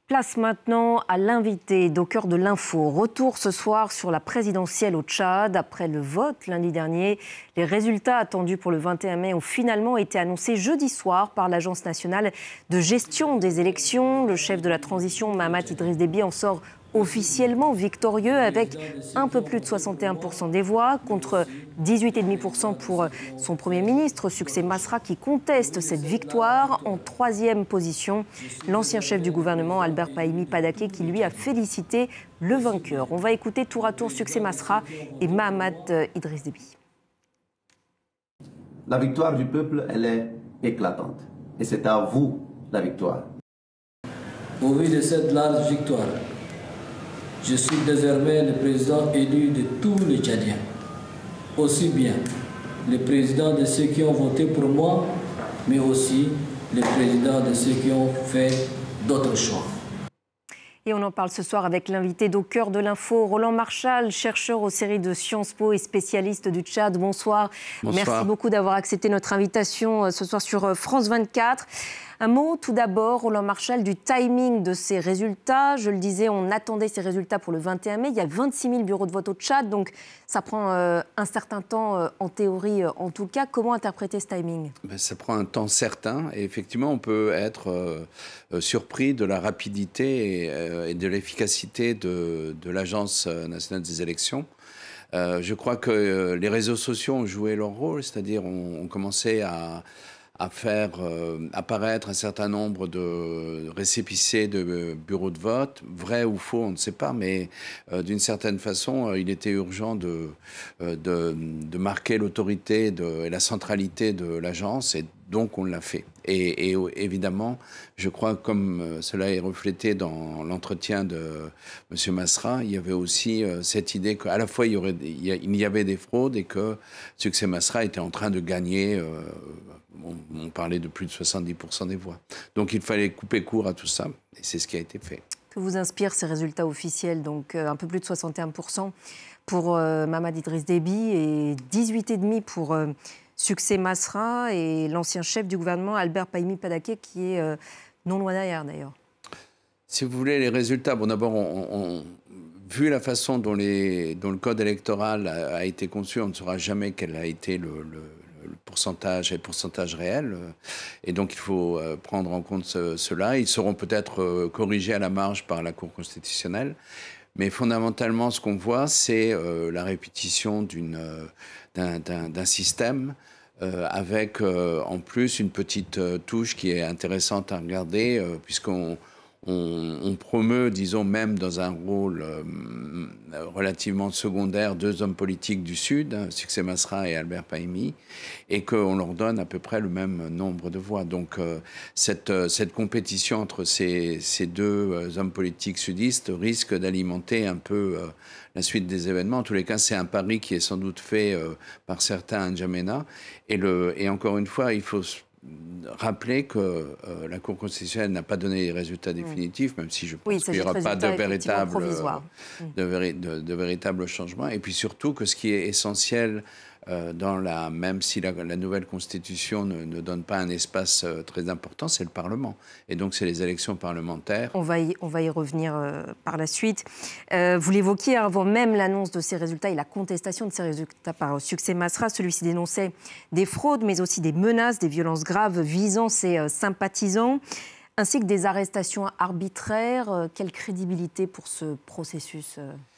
Place maintenant à l'invité d'Au cœur de l'info. Retour ce soir sur la présidentielle au Tchad. Après le vote lundi dernier, les résultats attendus pour le 21 mai ont finalement été annoncés jeudi soir par l'Agence nationale de gestion des élections. Le chef de la transition, Mahamat Idriss Déby, en sort officiellement victorieux avec un peu plus de 61% des voix contre 18,5% pour son Premier ministre, Succès Masra, qui conteste cette victoire. En troisième position, l'ancien chef du gouvernement, Albert Pahimi Padaké, qui lui a félicité le vainqueur. On va écouter tour à tour Succès Masra et Mahamat Idriss Déby. La victoire du peuple, elle est éclatante. Et c'est à vous la victoire. Au vu de cette large victoire, je suis désormais le président élu de tous les Tchadiens, aussi bien le président de ceux qui ont voté pour moi, mais aussi le président de ceux qui ont fait d'autres choix. Et on en parle ce soir avec l'invité d'Au cœur de l'info, Roland Marchal, chercheur aux séries de Sciences Po et spécialiste du Tchad. Bonsoir. Bonsoir. Merci beaucoup d'avoir accepté notre invitation ce soir sur France 24. Un mot tout d'abord, Roland Marchal, du timing de ces résultats. Je le disais, on attendait ces résultats pour le 21 mai. Il y a 26 000 bureaux de vote au Tchad, donc ça prend un certain temps, en théorie en tout cas. Comment interpréter ce timing ? Ça prend un temps certain et effectivement, on peut être surpris de la rapidité et de l'efficacité de l'Agence nationale des élections. Je crois que les réseaux sociaux ont joué leur rôle, c'est-à-dire on commençait à faire apparaître un certain nombre de récépissés de bureaux de vote, vrai ou faux, on ne sait pas, mais d'une certaine façon, il était urgent de marquer l'autorité et la centralité de l'agence, et donc on l'a fait. Et évidemment, je crois, comme cela est reflété dans l'entretien de M. Masra, il y avait aussi cette idée qu'à la fois il y avait des fraudes et que Succès Masra était en train de gagner. On parlait de plus de 70% des voix. Donc il fallait couper court à tout ça, et c'est ce qui a été fait. Que vous inspirent ces résultats officiels, donc un peu plus de 61% pour Mahamat Idriss Déby et 18,5% pour Succès Masra et l'ancien chef du gouvernement Albert Pahimi Padaké, qui est non loin derrière d'ailleurs. Si vous voulez, les résultats, bon d'abord, vu la façon dont le code électoral a été conçu, on ne saura jamais quel a été le pourcentage et le pourcentage réel. Et donc, il faut prendre en compte cela. Ils seront peut-être corrigés à la marge par la Cour constitutionnelle. Mais fondamentalement, ce qu'on voit, c'est la répétition d'un système avec en plus une petite touche qui est intéressante à regarder, puisqu'on promeut, disons, même dans un rôle relativement secondaire, deux hommes politiques du Sud, Succès Masra et Albert Pahimi, et qu'on leur donne à peu près le même nombre de voix. Donc cette compétition entre ces deux hommes politiques sudistes risque d'alimenter un peu la suite des événements. En tous les cas, c'est un pari qui est sans doute fait par certains à N'Djamena. Et encore une fois, il faut rappeler que la Cour constitutionnelle n'a pas donné les résultats définitifs, même si je pense qu'il n'y aura pas de véritable changement. Et puis surtout que ce qui est essentiel, même si la nouvelle Constitution ne donne pas un espace très important, c'est le Parlement. Et donc c'est les élections parlementaires. On va y revenir par la suite. Vous l'évoquiez avant même l'annonce de ces résultats et la contestation de ces résultats par Succès Masra. Celui-ci dénonçait des fraudes, mais aussi des menaces, des violences graves visant ses sympathisants, ainsi que des arrestations arbitraires. Quelle crédibilité pour ce processus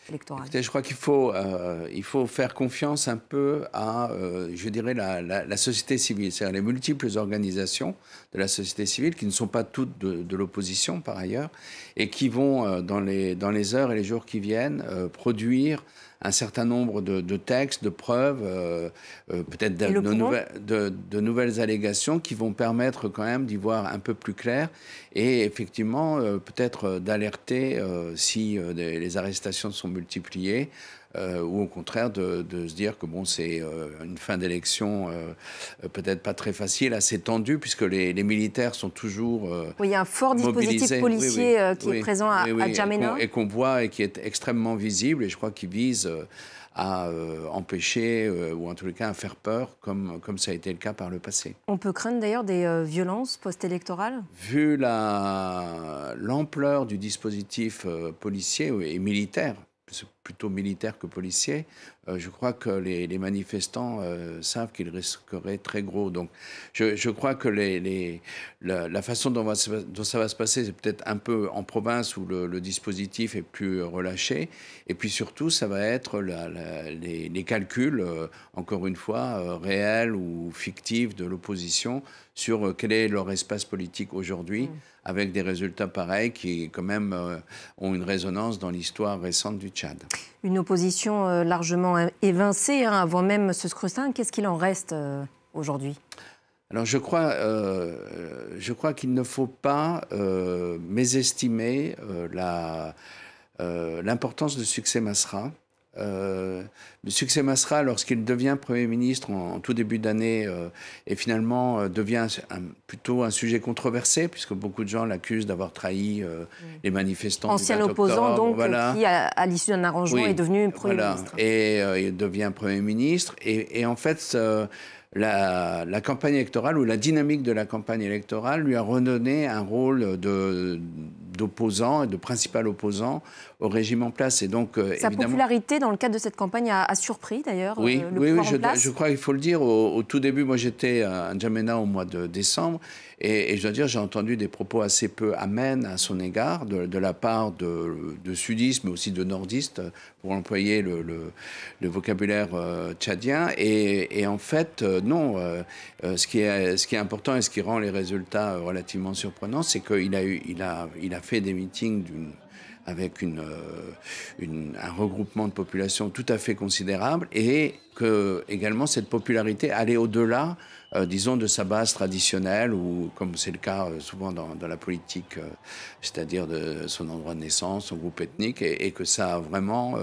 électoral ? Écoutez, je crois qu'il faut faire confiance un peu à, je dirais, la société civile, c'est-à-dire les multiples organisations de la société civile, qui ne sont pas toutes de l'opposition par ailleurs, et qui vont, dans les heures et les jours qui viennent, produire un certain nombre de textes, de preuves, peut-être de nouvelles allégations qui vont permettre quand même d'y voir un peu plus clair et effectivement peut-être d'alerter si les arrestations sont multipliées ou au contraire de se dire que bon, c'est une fin d'élection peut-être pas très facile, assez tendue, puisque les militaires sont toujours oui, il y a un fort dispositif policier qui est présent à N'Djamena. Et qu'on voit et qui est extrêmement visible, et je crois qu'il vise à empêcher ou en tous les cas à faire peur, comme ça a été le cas par le passé. On peut craindre d'ailleurs des violences post-électorales? Vu l'ampleur du dispositif policier et militaire, c'est plutôt militaire que policier, je crois que les manifestants savent qu'ils risqueraient très gros. Donc je crois que la façon dont ça va se passer, c'est peut-être un peu en province où le dispositif est plus relâché. Et puis surtout, ça va être les calculs, encore une fois, réels ou fictifs de l'opposition sur quel est leur espace politique aujourd'hui, avec des résultats pareils qui, quand même, ont une résonance dans l'histoire récente du Tchad. Une opposition largement évincée avant même ce scrutin. Qu'est-ce qu'il en reste aujourd'hui? Alors je crois qu'il ne faut pas mésestimer l'importance de Succès Masra. Le succès Masra, lorsqu'il devient Premier ministre en tout début d'année, et finalement devient plutôt un sujet controversé, puisque beaucoup de gens l'accusent d'avoir trahi les manifestants. Ancien opposant, donc, voilà. Qui, à l'issue d'un arrangement, est devenu Premier ministre. Et il devient Premier ministre. Et en fait, la campagne électorale ou la dynamique de la campagne électorale lui a redonné un rôle d'opposant et de principal opposant au régime en place. Et donc, sa popularité dans le cadre de cette campagne a surpris d'ailleurs. Oui, je crois qu'il faut le dire. Au tout début, moi j'étais à N'Djamena au mois de décembre et je dois dire j'ai entendu des propos assez peu amènes à son égard de la part de sudistes mais aussi de nordistes, pour employer le vocabulaire tchadien. Et en fait, non. Ce qui est important et ce qui rend les résultats relativement surprenants, c'est qu'il a fait des meetings avec un regroupement de population tout à fait considérable et que également cette popularité allait au-delà, disons, de sa base traditionnelle ou, comme c'est le cas souvent dans la politique, c'est-à-dire de son endroit de naissance, son groupe ethnique, et que ça a vraiment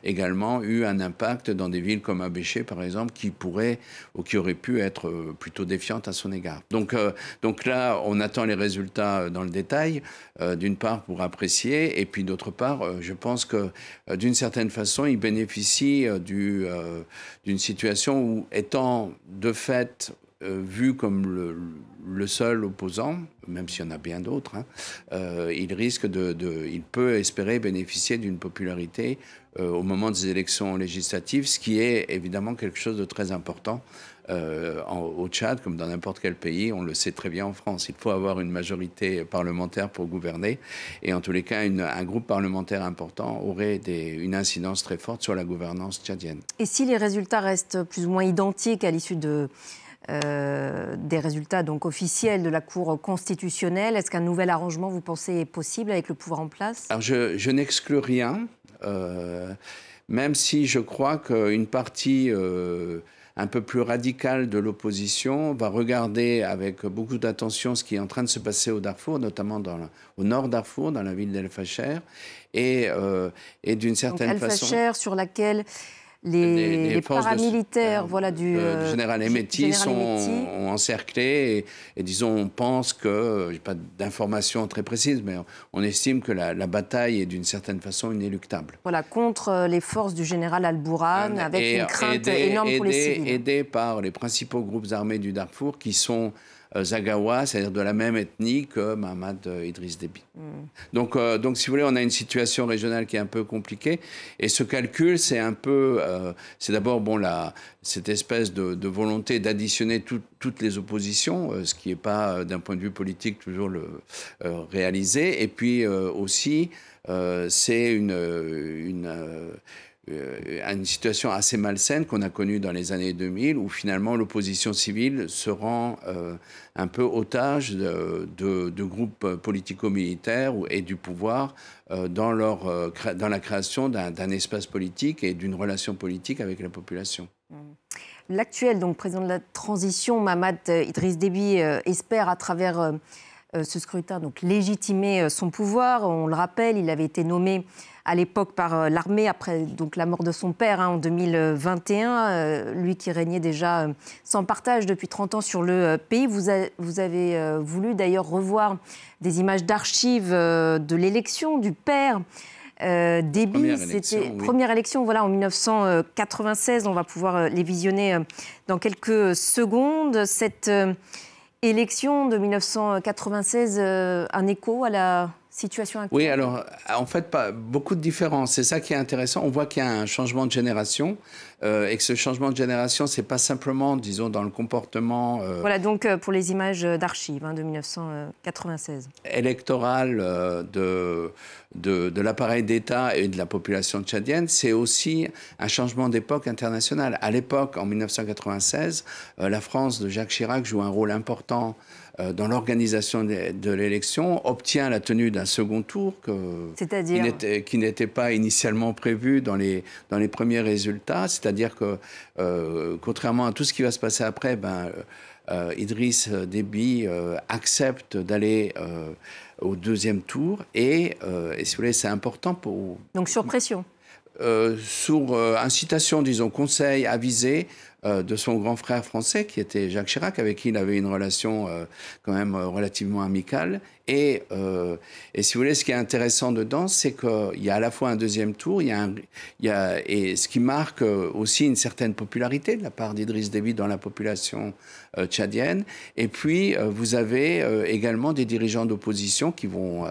également eu un impact dans des villes comme Abéché, par exemple, qui pourraient ou qui auraient pu être plutôt défiantes à son égard. Donc là, on attend les résultats dans le détail, d'une part pour apprécier, et puis d'autre part, je pense que d'une certaine façon, il bénéficie d'une situation où, étant de fait vu comme le seul opposant, même s'il y en a bien d'autres, il peut espérer bénéficier d'une popularité au moment des élections législatives, ce qui est évidemment quelque chose de très important au Tchad, comme dans n'importe quel pays. On le sait très bien en France. Il faut avoir une majorité parlementaire pour gouverner. Et en tous les cas, un groupe parlementaire important aurait une incidence très forte sur la gouvernance tchadienne. Et si les résultats restent plus ou moins identiques à l'issue des résultats donc officiels de la Cour constitutionnelle, est-ce qu'un nouvel arrangement, vous pensez, est possible avec le pouvoir en place? Alors je n'exclus rien, même si je crois qu'une partie un peu plus radicale de l'opposition va regarder avec beaucoup d'attention ce qui est en train de se passer au Darfour, notamment au nord Darfour, dans la ville d'El Fasher, et d'une certaine façon... El Fasher, sur laquelle les paramilitaires du général Hemeti ont encerclé et disons, on pense que, je n'ai pas d'informations très précises, mais on estime que la bataille est d'une certaine façon inéluctable. Voilà, contre les forces du général Al-Bourhan, avec une crainte énorme pour les civils. Aidés par les principaux groupes armés du Darfour qui sont Zagawa, c'est-à-dire de la même ethnie que Mohamed Idriss Déby. Donc, si vous voulez, on a une situation régionale qui est un peu compliquée. Et ce calcul, c'est un peu... c'est d'abord cette espèce de volonté d'additionner toutes les oppositions, ce qui n'est pas, d'un point de vue politique, toujours réalisé. Et puis aussi, c'est une situation assez malsaine qu'on a connue dans les années 2000, où finalement l'opposition civile se rend un peu otage de groupes politico-militaires et du pouvoir dans la création d'un espace politique et d'une relation politique avec la population. L'actuel président de la transition, Mohamed Idriss Déby, espère à travers ce scrutin légitimer son pouvoir. On le rappelle, il avait été nommé à l'époque par l'armée après la mort de son père en 2021, lui qui régnait déjà sans partage depuis 30 ans sur le pays. Vous avez voulu d'ailleurs revoir des images d'archives de l'élection du père Déby, c'était première élection, voilà, en 1996. On va pouvoir les visionner dans quelques secondes. Cette élection de 1996, un écho à la situation actuelle? Oui, alors, en fait, pas beaucoup de différences. C'est ça qui est intéressant. On voit qu'il y a un changement de génération et que ce changement de génération, c'est pas simplement, disons, dans le comportement... Voilà, donc, pour les images d'archives de 1996. Électoral de l'appareil d'État et de la population tchadienne, c'est aussi un changement d'époque internationale. À l'époque, en 1996, la France de Jacques Chirac joue un rôle important dans l'organisation de l'élection, obtient la tenue d'un second tour qui n'était pas initialement prévu dans les premiers résultats. C'est-à-dire que, contrairement à tout ce qui va se passer après, Idriss Déby accepte d'aller au deuxième tour et si vous voulez, c'est important pour... Donc sur pression. Sur incitation, disons, conseil avisé de son grand frère français, qui était Jacques Chirac, avec qui il avait une relation quand même relativement amicale. Et si vous voulez, ce qui est intéressant dedans, c'est qu'il y a à la fois un deuxième tour, et ce qui marque aussi une certaine popularité de la part d'Idriss Déby dans la population tchadienne. Et puis, vous avez également des dirigeants d'opposition qui vont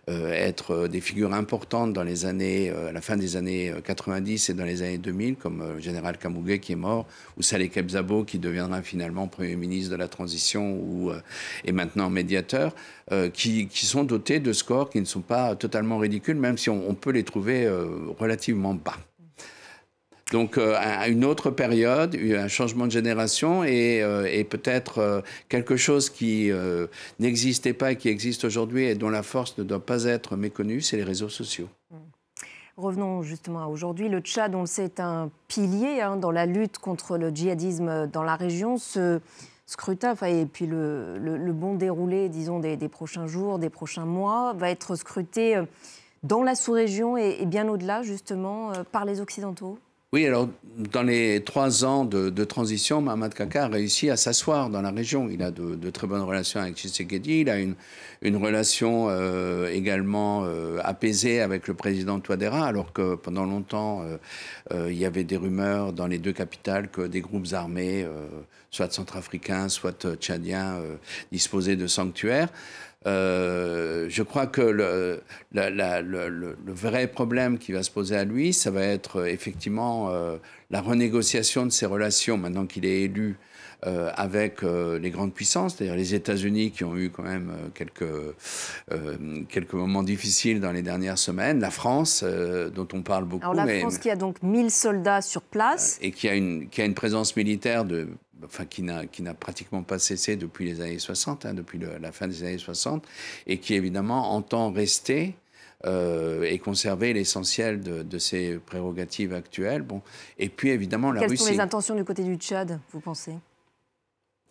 être des figures importantes dans les années, à la fin des années 90 et dans les années 2000, comme le général Kamougué qui est mort, ou Saleh Kebzabo qui deviendra finalement Premier ministre de la Transition et maintenant médiateur, qui sont dotés de scores qui ne sont pas totalement ridicules, même si on peut les trouver relativement bas. Donc, à une autre période, un changement de génération et peut-être quelque chose qui n'existait pas et qui existe aujourd'hui et dont la force ne doit pas être méconnue, c'est les réseaux sociaux. Revenons justement à aujourd'hui. Le Tchad, on le sait, est un pilier dans la lutte contre le djihadisme dans la région. Ce scrutin, et puis le bon déroulé, disons, des prochains jours, des prochains mois, va être scruté dans la sous-région et bien au-delà, justement, par les Occidentaux. Oui, alors, dans les 3 ans de transition, Mohamed Kaka a réussi à s'asseoir dans la région. Il a de très bonnes relations avec Tshisekedi. Il a une relation également apaisée avec le président Touadéra, alors que pendant longtemps, il y avait des rumeurs dans les 2 capitales que des groupes armés, soit centrafricains, soit tchadiens, disposaient de sanctuaires. Je crois que le vrai problème qui va se poser à lui, ça va être effectivement la renégociation de ses relations, maintenant qu'il est élu, avec les grandes puissances, c'est-à-dire les États-Unis qui ont eu quand même quelques moments difficiles dans les dernières semaines, la France, dont on parle beaucoup. Alors la France qui a donc 1000 soldats sur place. Et qui a une présence militaire qui n'a pratiquement pas cessé depuis les années 60, depuis la fin des années 60, et qui évidemment entend rester et conserver l'essentiel de ses prérogatives actuelles. Bon. Et puis évidemment la Russie... Quelles sont les intentions du côté du Tchad, vous pensez ?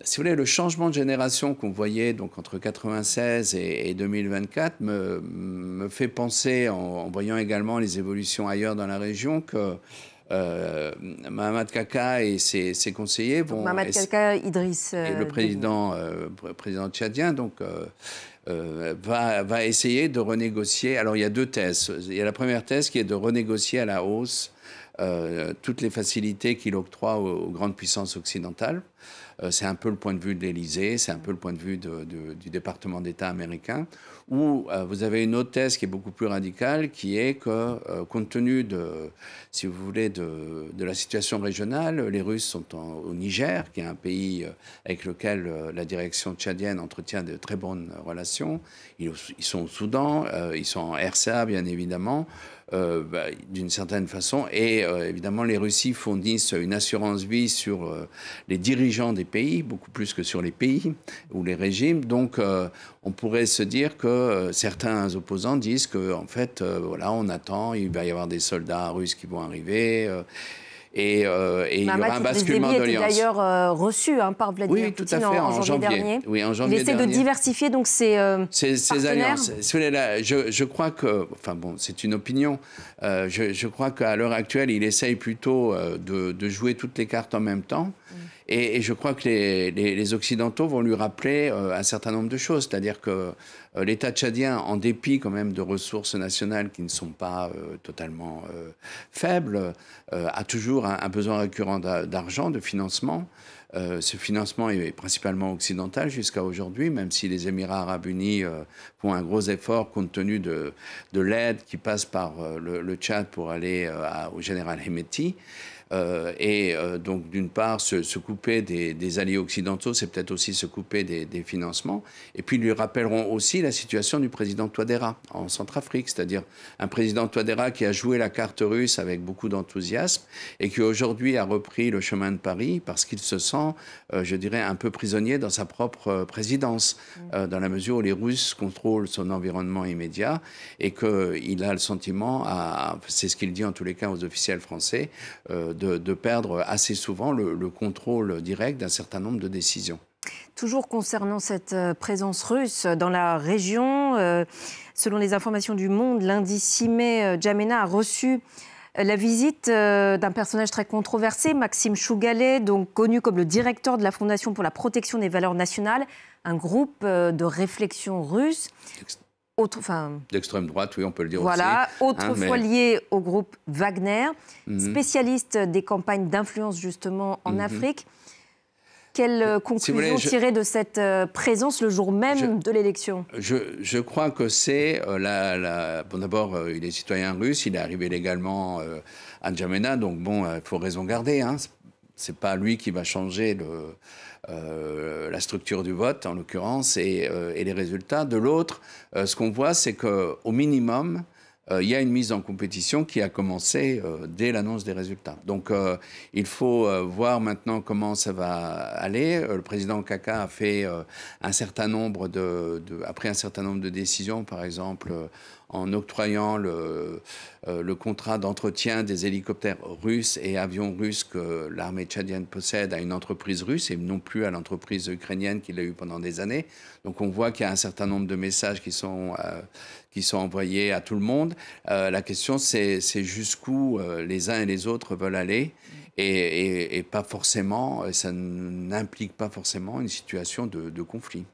Si vous voulez, le changement de génération qu'on voyait donc entre 1996 et 2024 me fait penser, en voyant également les évolutions ailleurs dans la région, que Mohamed Kaka et ses conseillers vont... Mohamed Kaka, Idriss... Et le président tchadien, donc, va essayer de renégocier. Alors, il y a 2 thèses. Il y a la première thèse qui est de renégocier à la hausse toutes les facilités qu'il octroie aux grandes puissances occidentales. C'est un peu le point de vue de l'Élysée, c'est un peu le point de vue du département d'État américain, où vous avez une autre thèse qui est beaucoup plus radicale, qui est que, compte tenu si vous voulez, de la situation régionale, les Russes sont au Niger, qui est un pays avec lequel la direction tchadienne entretient de très bonnes relations. Ils sont au Soudan, ils sont en RCA, bien évidemment, d'une certaine façon. Et évidemment, les Russies fournissent une assurance vie sur les dirigeants des pays, beaucoup plus que sur les pays ou les régimes. Donc, on pourrait se dire que certains opposants disent que, en fait, voilà, on attend, il va y avoir des soldats russes qui vont arriver. Et il y aura un basculement d'alliance. Il était d'ailleurs reçu par Vladimir Poutine en janvier dernier. Oui, en janvier dernier. Il essaie de diversifier donc ses alliances. Je crois que, enfin bon, c'est une opinion. Je crois qu'à l'heure actuelle, il essaye plutôt de jouer toutes les cartes en même temps. Et je crois que les Occidentaux vont lui rappeler un certain nombre de choses. C'est-à-dire que l'État tchadien, en dépit quand même de ressources nationales qui ne sont pas totalement faibles, a toujours un besoin récurrent d'argent, de financement. Ce financement est principalement occidental jusqu'à aujourd'hui, même si les Émirats arabes unis font un gros effort compte tenu de l'aide qui passe par le Tchad pour aller au général Hemeti. Donc, d'une part, se couper des alliés occidentaux, c'est peut-être aussi se couper des financements. Et puis, ils lui rappelleront aussi la situation du président Touadéra en Centrafrique, c'est-à-dire un président Touadéra qui a joué la carte russe avec beaucoup d'enthousiasme et qui aujourd'hui a repris le chemin de Paris parce qu'il se sent, je dirais, un peu prisonnier dans sa propre présidence, dans la mesure où les Russes contrôlent son environnement immédiat et qu'il a le sentiment, c'est ce qu'il dit en tous les cas aux officiels français, de perdre assez souvent le contrôle direct d'un certain nombre de décisions. Toujours concernant cette présence russe dans la région, selon les informations du Monde, lundi 6 mai, N'Djamena a reçu la visite d'un personnage très controversé, Maxime Chougalet, donc connu comme le directeur de la Fondation pour la protection des valeurs nationales, un groupe de réflexion russe. D'extrême droite, oui, on peut le dire voilà, aussi. Autrefois lié au groupe Wagner, spécialiste des campagnes d'influence justement en Afrique. Quelle conclusion tirer de cette présence le jour même de l'élection? Je crois que c'est bon, d'abord, il est citoyen russe, il est arrivé légalement à N'Djamena, donc bon, il faut raison garder. Hein. C'est pas lui qui va changer la structure du vote, en l'occurrence, et les résultats. De l'autre, ce qu'on voit, c'est qu'au minimum, il y a une mise en compétition qui a commencé dès l'annonce des résultats. Donc, il faut voir maintenant comment ça va aller. Le président Kaka a fait un certain nombre a pris un certain nombre de décisions, par exemple, en octroyant le contrat d'entretien des hélicoptères russes et avions russes que l'armée tchadienne possède à une entreprise russe et non plus à l'entreprise ukrainienne qu'il a eue pendant des années. Donc on voit qu'il y a un certain nombre de messages qui sont envoyés à tout le monde. La question, c'est jusqu'où les uns et les autres veulent aller et pas forcément, ça n'implique pas forcément une situation de conflit.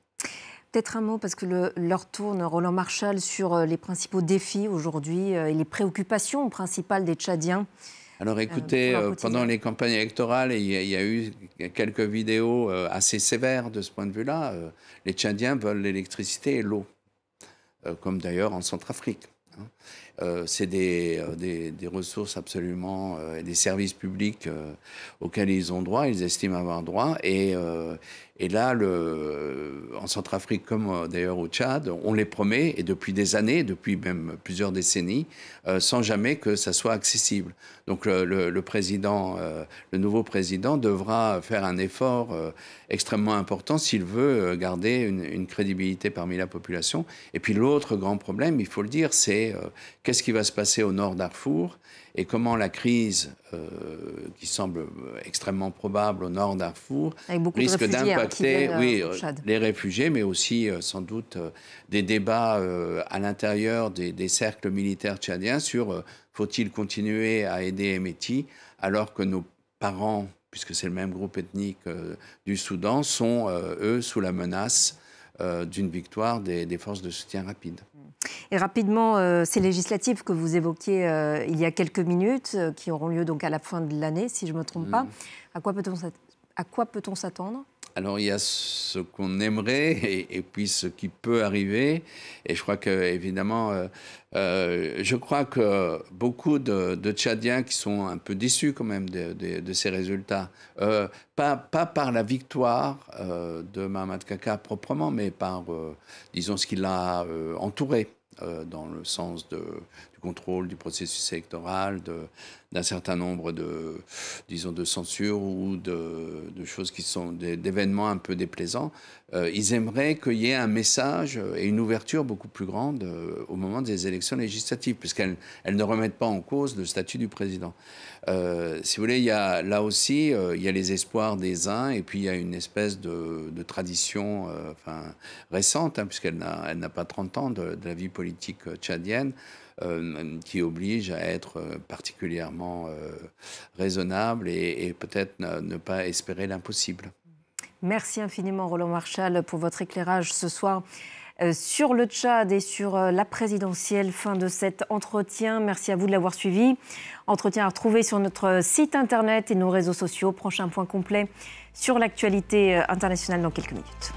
Peut-être un mot, parce que l'heure tourne, Roland Marchal, sur les principaux défis aujourd'hui et les préoccupations principales des Tchadiens. Alors écoutez, pendant les campagnes électorales, il y a eu quelques vidéos assez sévères de ce point de vue-là. Les Tchadiens veulent l'électricité et l'eau, comme d'ailleurs en Centrafrique. C'est des ressources absolument, des services publics auxquels ils ont droit, ils estiment avoir droit. Et là, en Centrafrique, comme d'ailleurs au Tchad, on les promet, et depuis des années, depuis même plusieurs décennies, sans jamais que ça soit accessible. Donc le nouveau président devra faire un effort extrêmement important s'il veut garder une crédibilité parmi la population. Et puis l'autre grand problème, il faut le dire, c'est qu'est-ce qui va se passer au nord Darfour et comment la crise qui semble extrêmement probable au nord Darfour risque d'impacter les réfugiés, mais aussi sans doute des débats à l'intérieur des cercles militaires tchadiens sur faut-il continuer à aider Hemeti alors que nos parents, puisque c'est le même groupe ethnique du Soudan, sont eux sous la menace d'une victoire des forces de soutien rapide. Et rapidement, ces législatives que vous évoquiez il y a quelques minutes, qui auront lieu donc à la fin de l'année, si je ne me trompe pas, à quoi peut-on s'attendre ? Alors, il y a ce qu'on aimerait et puis ce qui peut arriver. Et je crois qu'évidemment, je crois que beaucoup de Tchadiens qui sont un peu déçus quand même de ces résultats, pas par la victoire de Mohamed Kaka proprement, mais par, disons, ce qui l'a entouré. Dans le sens du contrôle du processus électoral, d'un certain nombre de censures ou de choses qui sont d'événements un peu déplaisants. Ils aimeraient qu'il y ait un message et une ouverture beaucoup plus grande au moment des élections législatives, puisqu'elles ne remettent pas en cause le statut du président. Si vous voulez, là aussi, il y a les espoirs des uns, et puis il y a une espèce de tradition récente, hein, puisqu'elle n'a pas 30 ans de la vie politique politique tchadienne qui oblige à être particulièrement raisonnable et peut-être ne pas espérer l'impossible. Merci infiniment Roland Marchal pour votre éclairage ce soir sur le Tchad et sur la présidentielle. Fin de cet entretien. Merci à vous de l'avoir suivi. Entretien à retrouver sur notre site internet et nos réseaux sociaux. Prochain point complet sur l'actualité internationale dans quelques minutes.